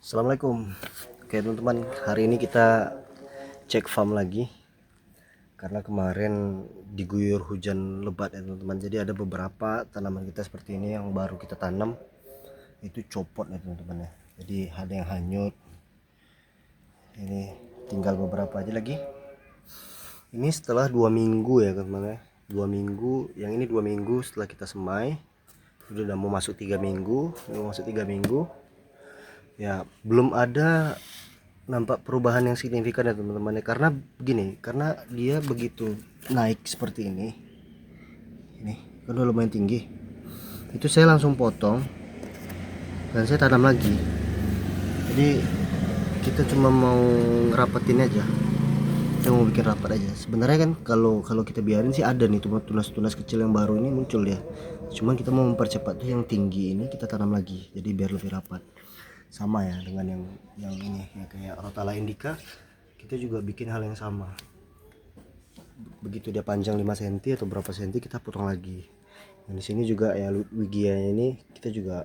Assalamualaikum. Oke teman-teman, hari ini kita cek farm lagi karena kemarin diguyur hujan lebat ya teman-teman. Jadi ada beberapa tanaman kita seperti ini yang baru kita tanam itu copot ya teman-teman ya. Jadi ada yang hanyut. Ini tinggal beberapa aja lagi. Ini setelah 2 minggu ya teman-teman ya. 2 minggu, yang ini 2 minggu setelah kita semai. Sudah mau masuk 3 minggu, ya belum ada nampak perubahan yang signifikan ya teman-teman ya. Karena begini, karena dia begitu naik seperti ini kan udah lumayan tinggi, itu saya langsung potong dan saya tanam lagi. Jadi kita cuma mau ngerapetin aja, kita mau bikin rapat aja. Sebenarnya kan kalau kalau kita biarin sih ada nih tunas-tunas kecil yang baru ini muncul ya, cuman kita mau mempercepat tuh yang tinggi ini kita tanam lagi jadi biar lebih rapat. Sama ya dengan yang ini ya, kayak Rotala indica kita juga bikin hal yang sama. Begitu dia panjang 5 cm atau berapa senti kita potong lagi. Yang di sini juga ya wigia ini kita juga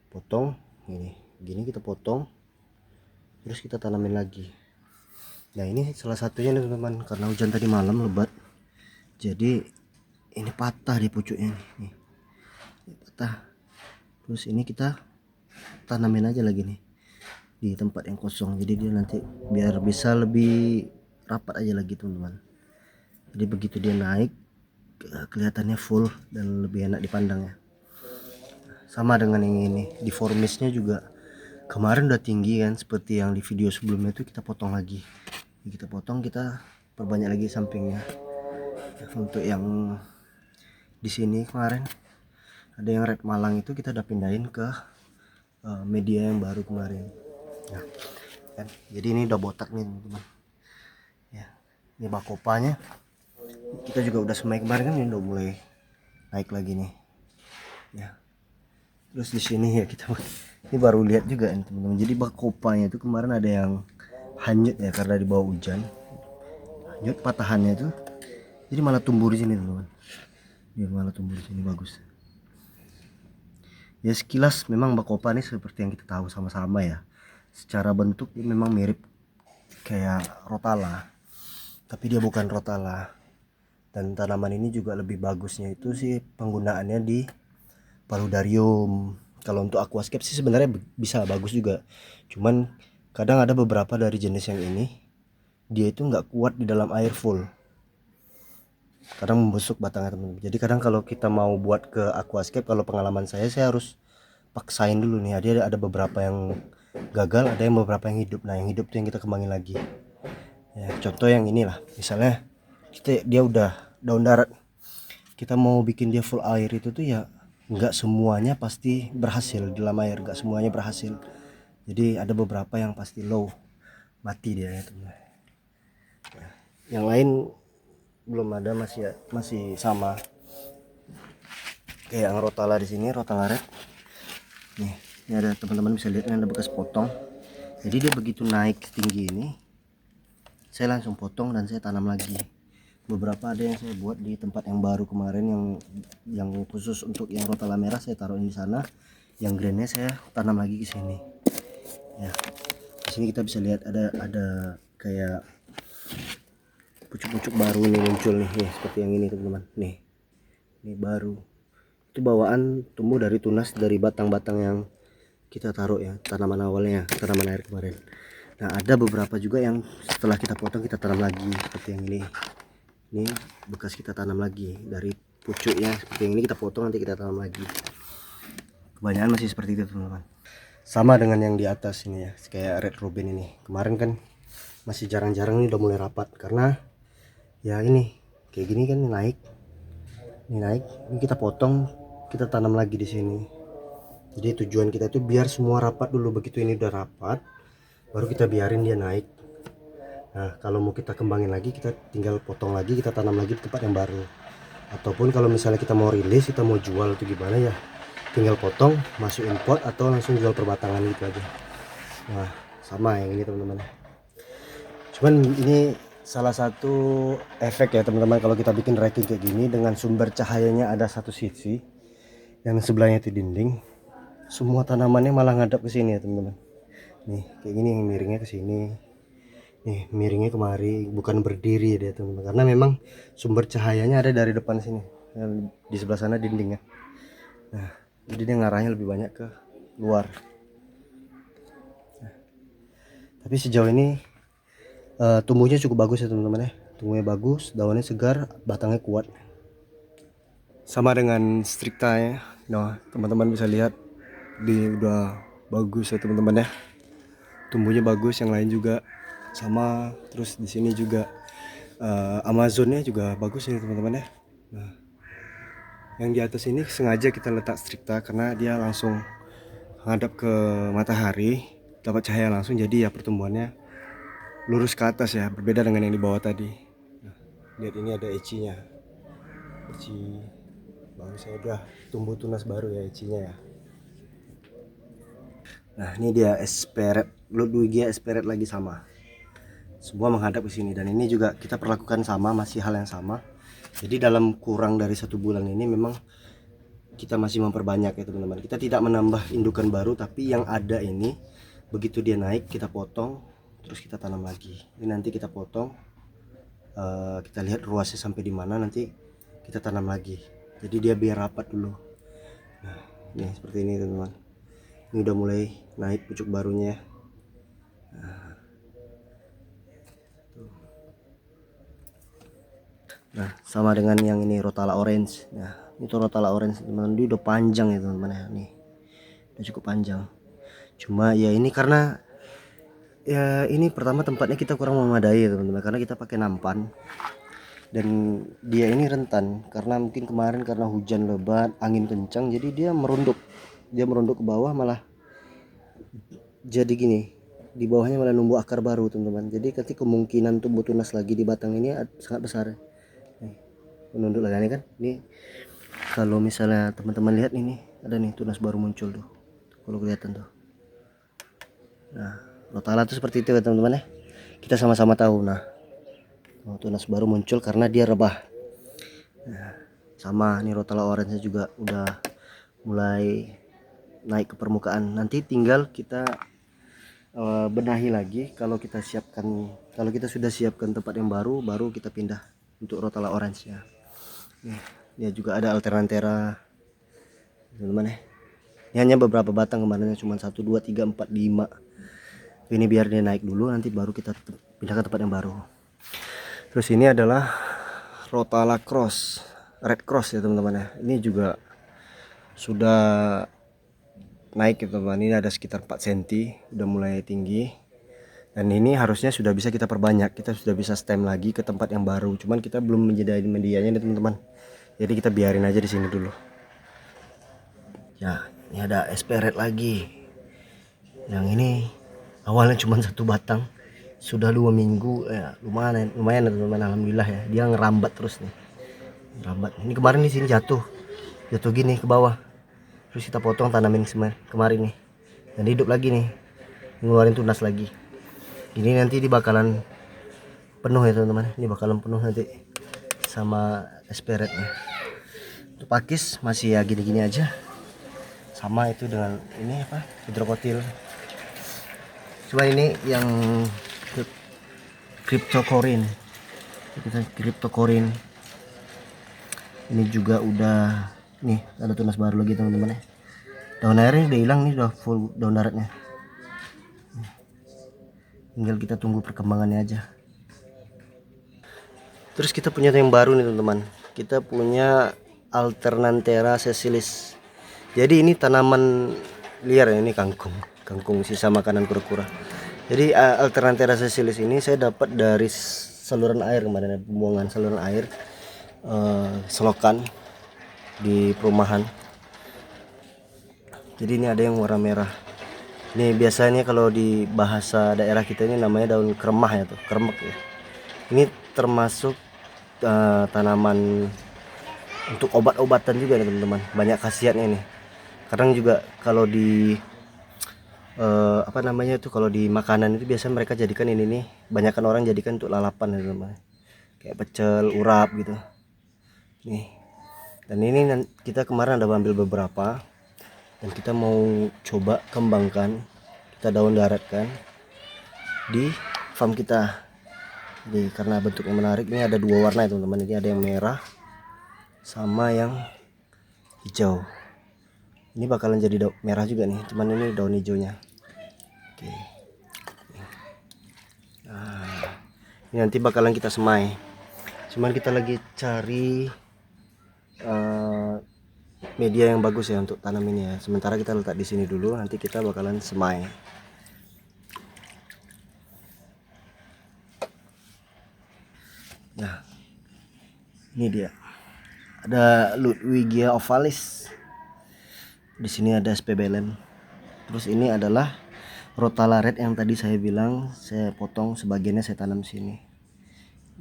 potong gini kita potong terus kita tanamin lagi. Nah ini salah satunya nih teman-teman, karena hujan tadi malam lebat jadi ini patah di pucuknya nih. Ini patah. Terus ini kita tanamin aja lagi nih di tempat yang kosong, jadi dia nanti biar bisa lebih rapat aja lagi teman-teman. Jadi begitu dia naik kelihatannya full dan lebih enak dipandang ya. Sama dengan yang ini, deformisnya juga kemarin udah tinggi kan, seperti yang di video sebelumnya itu kita potong lagi. Kita potong, kita perbanyak lagi sampingnya. Untuk yang di sini kemarin ada yang red malang itu kita udah pindahin ke media yang baru kemarin. Nah, kan jadi ini udah botak nih teman-teman ya. Ini bakopanya kita juga udah semai kemarin kan, ini udah mulai naik lagi nih ya. Terus di sini ya kita ini baru lihat juga nih teman-teman, jadi bakopanya itu kemarin ada yang hanyut ya karena di bawah hujan, hanyut patahannya itu, jadi malah tumbuh di sini teman-teman. Dia malah tumbuh di sini bagus ya. Sekilas memang bakopa ini seperti yang kita tahu sama-sama ya, secara bentuk dia memang mirip kayak Rotala, tapi dia bukan Rotala. Dan tanaman ini juga lebih bagusnya itu sih penggunaannya di paludarium. Kalau untuk aquascape sih sebenarnya bisa bagus juga, cuman kadang ada beberapa dari jenis yang ini dia itu nggak kuat di dalam air full, kadang membusuk batangnya teman-teman. Jadi kadang kalau kita mau buat ke aquascape, kalau pengalaman saya harus paksain dulu nih. Ada beberapa yang gagal, ada yang beberapa yang hidup. Nah yang hidup tuh yang kita kembangin lagi ya. Contoh yang inilah, misalnya dia udah daun darat, kita mau bikin dia full air itu tuh ya nggak semuanya pasti berhasil di dalam air, nggak semuanya berhasil. Jadi ada beberapa yang pasti low, mati dia ya teman. Yang lain belum ada, masih sama kayak yang Rotala di sini, Rotala red nih. Ini ada teman-teman bisa lihat, ini ada bekas potong. Jadi dia begitu naik tinggi ini saya langsung potong dan saya tanam lagi. Beberapa ada yang saya buat di tempat yang baru kemarin, yang khusus untuk yang Rotala merah saya taruhin di sana, yang greennya saya tanam lagi ke sini ya. Di sini kita bisa lihat ada kayak pucuk-pucuk baru nih muncul nih, seperti yang ini teman-teman nih. Ini baru, itu bawaan tumbuh dari tunas dari batang-batang yang kita taruh ya, tanaman awalnya, tanaman air kemarin. Nah ada beberapa juga yang setelah kita potong kita tanam lagi, seperti yang ini bekas kita tanam lagi dari pucuknya. Seperti yang ini kita potong, nanti kita tanam lagi. Kebanyakan masih seperti itu teman-teman. Sama dengan yang di atas ini ya, kayak red robin ini kemarin kan masih jarang-jarang, nih udah mulai rapat karena ya ini kayak gini kan naik, ini kita potong, kita tanam lagi di sini. Jadi tujuan kita itu biar semua rapat dulu, begitu ini udah rapat baru kita biarin dia naik. Nah kalau mau kita kembangin lagi kita tinggal potong lagi, kita tanam lagi di tempat yang baru. Ataupun kalau misalnya kita mau rilis, kita mau jual itu gimana ya, tinggal potong masukin pot atau langsung jual per batangan gitu aja. Nah sama yang ini teman-teman, cuman ini salah satu efek ya teman-teman, kalau kita bikin racking kayak gini dengan sumber cahayanya ada satu sisi, yang sebelahnya itu dinding, semua tanamannya malah ngadap ke sini ya teman-teman. Nih kayak gini, yang miringnya ke sini, nih miringnya kemari, bukan berdiri dia teman-teman, karena memang sumber cahayanya ada dari depan sini, di sebelah sana dindingnya. Nah jadi dia ngarahnya lebih banyak ke luar. Tapi sejauh ini tumbuhnya cukup bagus ya teman-teman ya, tumbuhnya bagus, daunnya segar, batangnya kuat, sama dengan stricta ya. Nah teman-teman bisa lihat di udah bagus ya teman-teman ya, tumbuhnya bagus, yang lain juga sama. Terus di sini juga Amazonnya juga bagus ya teman-teman ya. Nah yang di atas ini sengaja kita letak stricta karena dia langsung menghadap ke matahari, dapat cahaya langsung, jadi ya pertumbuhannya lurus ke atas ya, berbeda dengan yang di bawah tadi. Nah, lihat ini ada ecinya, eci baru saya udah tumbuh tunas baru ya ecinya ya. Nah ini dia Esperet, Ludwigia Esperet lagi sama, semua menghadap ke sini, dan ini juga kita perlakukan sama, masih hal yang sama. Jadi dalam kurang dari 1 bulan ini memang kita masih memperbanyak ya teman-teman. Kita tidak menambah indukan baru, tapi yang ada ini begitu dia naik kita potong, terus kita tanam lagi. Ini nanti kita potong, kita lihat ruasnya sampai di mana, nanti kita tanam lagi. Jadi dia biar rapat dulu. Nah ini seperti ini teman-teman, ini udah mulai naik pucuk barunya. Nah sama dengan yang ini Rotala orange. Nah itu Rotala orange teman-teman, dia udah panjang ya teman-teman ya, nih udah cukup panjang. Cuma ya ini karena ya ini pertama tempatnya kita kurang memadai ya teman-teman, karena kita pakai nampan, dan dia ini rentan karena mungkin kemarin karena hujan lebat, angin kencang, jadi dia merunduk ke bawah, malah jadi gini, di bawahnya malah numbuh akar baru teman-teman. Jadi ketika kemungkinan tumbuh tunas lagi di batang ini sangat besar. Nih, menunduk lagi ini kan, ini kalau misalnya teman-teman lihat ini ada nih tunas baru muncul tuh, kalau kelihatan tuh. Nah Rotala tuh seperti itu ya teman-teman ya, kita sama-sama tahu. Nah tunas baru muncul karena dia rebah. Nah, sama nih Rotala orange juga udah mulai naik ke permukaan. Nanti tinggal kita benahi lagi. Kalau kita sudah siapkan tempat yang baru, baru kita pindah untuk Rotala orange ya. Nih, dia juga ada alternantera teman-teman ya. Ini hanya beberapa batang, kemarinnya cuma 1 2 3 4 5. Ini biar dia naik dulu, nanti baru kita pindah ke tempat yang baru. Terus ini adalah Rotala cross, red cross ya teman-teman ya. Ini juga sudah naik ya teman-teman, ini ada sekitar 4 cm, udah mulai tinggi. Dan ini harusnya sudah bisa kita perbanyak, kita sudah bisa stem lagi ke tempat yang baru. Cuman kita belum menyediakan medianya nih teman-teman, jadi kita biarin aja di sini dulu. Ya ini ada Esperet lagi. Yang ini awalnya cuma 1 batang, sudah 2 minggu ya, lumayan teman-teman, alhamdulillah ya. Dia ngerambat terus nih, ngerambat. Ini kemarin di sini jatuh gini ke bawah, terus kita potong, tanamin kemarin nih, dan hidup lagi nih, ngeluarin tunas lagi. Ini nanti bakalan penuh ya teman-teman, ini bakalan penuh nanti sama Esperetnya. Untuk pakis masih ya gini-gini aja, sama itu dengan ini apa, hidrokotil. Cuma ini yang cryptocorin, ini juga udah nih ada tunas baru lagi teman-teman ya. Daun airnya udah hilang nih, udah full daun daratnya, tinggal kita tunggu perkembangannya aja. Terus kita punya yang baru nih teman-teman, kita punya Alternanthera sessilis. Jadi ini tanaman liar ya, ini kangkung sisa makanan kura-kura. Jadi Alternanthera sessilis ini saya dapat dari saluran air kemarin, pembuangan saluran air selokan di perumahan. Jadi ini ada yang warna merah. Ini biasanya kalau di bahasa daerah kita ini namanya daun kremah ya tuh, kremek ya. Ini termasuk tanaman untuk obat-obatan juga nih teman-teman, banyak khasiatnya nih. Kadang juga kalau di apa namanya itu, kalau di makanan itu biasanya mereka jadikan ini nih, banyakkan orang jadikan untuk lalapan ya teman-teman, kayak pecel, urap gitu nih. Dan ini kita kemarin ada ambil beberapa, dan kita mau coba kembangkan, kita daun daratkan di farm kita. Jadi karena bentuknya menarik, ini ada dua warna ya teman-teman. Ini ada yang merah sama yang hijau. Ini bakalan jadi daun merah juga nih, cuman ini daun hijaunya. Oke. Nah, ini nanti bakalan kita semai. Cuman kita lagi cari media yang bagus ya untuk tanam ini ya. Sementara kita letak di sini dulu, nanti kita bakalan semai. Nah, ini dia. Ada Ludwigia ovalis. Di sini ada spebelen. Terus ini adalah Rotala red yang tadi saya bilang saya potong sebagiannya, saya tanam sini.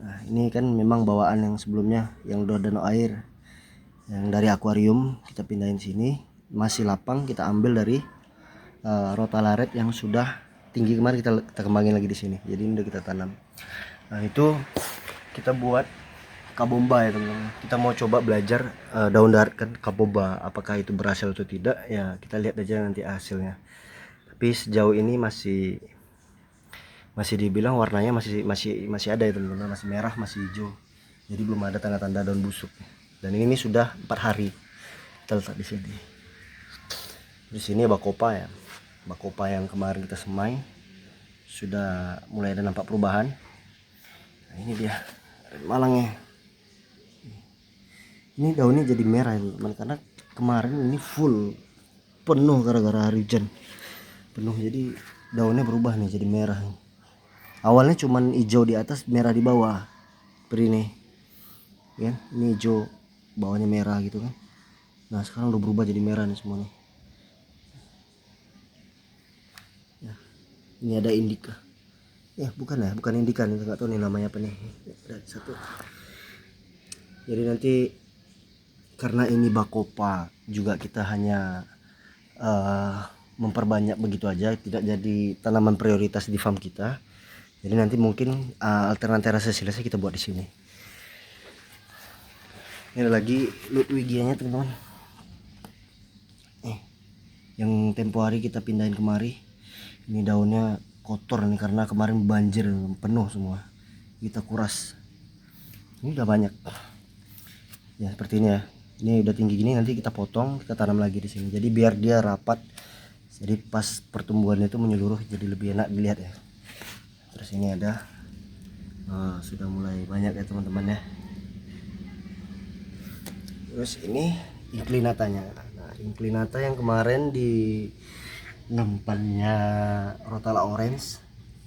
Nah, ini kan memang bawaan yang sebelumnya yang udah danau air. Yang dari akuarium kita pindahin sini, masih lapang kita ambil dari Rotala red yang sudah tinggi kemarin kita kembangin lagi di sini. Jadi ini udah kita tanam. Nah, itu kita buat kabomba ya teman-teman. Kita mau coba belajar daun darat kan kabomba, apakah itu berhasil atau tidak ya, kita lihat aja nanti hasilnya. Tapi sejauh ini masih dibilang warnanya masih ada ya teman-teman, masih merah, masih hijau. Jadi belum ada tanda-tanda daun busuk. Dan ini sudah 4 hari kita letak di sini. Di sini bakopa ya. Bakopa yang kemarin kita semai sudah mulai ada nampak perubahan. Nah, ini dia malangnya. Ini daunnya jadi merah teman-teman, karena kemarin ini full penuh gara-gara hari hujan penuh, jadi daunnya berubah nih jadi merah. Awalnya cuman hijau di atas, merah di bawah seperti ini ya. Ini hijau, bawahnya merah gitu kan. Nah sekarang udah berubah jadi merah nih semuanya ya. Ini ada indika ya, bukan indika nih, nggak tahu nih namanya apa nih. Ada satu. Jadi nanti karena ini bakopa juga, kita hanya memperbanyak begitu aja, tidak jadi tanaman prioritas di farm kita. Jadi nanti mungkin Alternanthera sessilisnya kita buat di sini. Ini lagi Ludwigianya teman-teman. Yang tempo hari kita pindahin kemari. Ini daunnya kotor nih karena kemarin banjir penuh semua. Kita kuras. Ini udah banyak. Ya seperti ini ya. Ini udah tinggi gini, nanti kita potong, kita tanam lagi di sini. Jadi biar dia rapat. Jadi pas pertumbuhannya itu menyeluruh, jadi lebih enak dilihat ya. Terus ini ada sudah mulai banyak ya teman-teman ya. Terus ini inclinatanya. Nah, inclinata yang kemarin di nempannya Rotala orange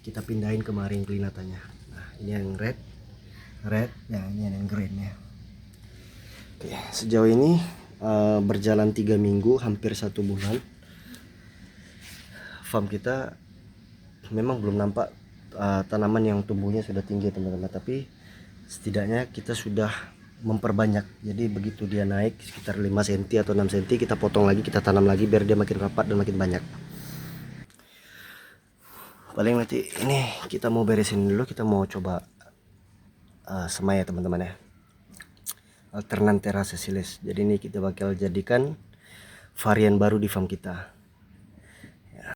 kita pindahin kemarin inclinatanya. Nah, ini yang red, ya ini yang green ya. Oke, sejauh ini berjalan 3 minggu, hampir 1 bulan. Farm kita memang belum nampak tanaman yang tumbuhnya sudah tinggi teman-teman, tapi setidaknya kita sudah memperbanyak. Jadi begitu dia naik sekitar 5 cm atau 6 cm, kita potong lagi, kita tanam lagi biar dia makin rapat dan makin banyak. Paling nanti ini kita mau beresin dulu, kita mau coba semai ya teman-teman ya, Alternanthera sessilis. Jadi ini kita bakal jadikan varian baru di farm kita.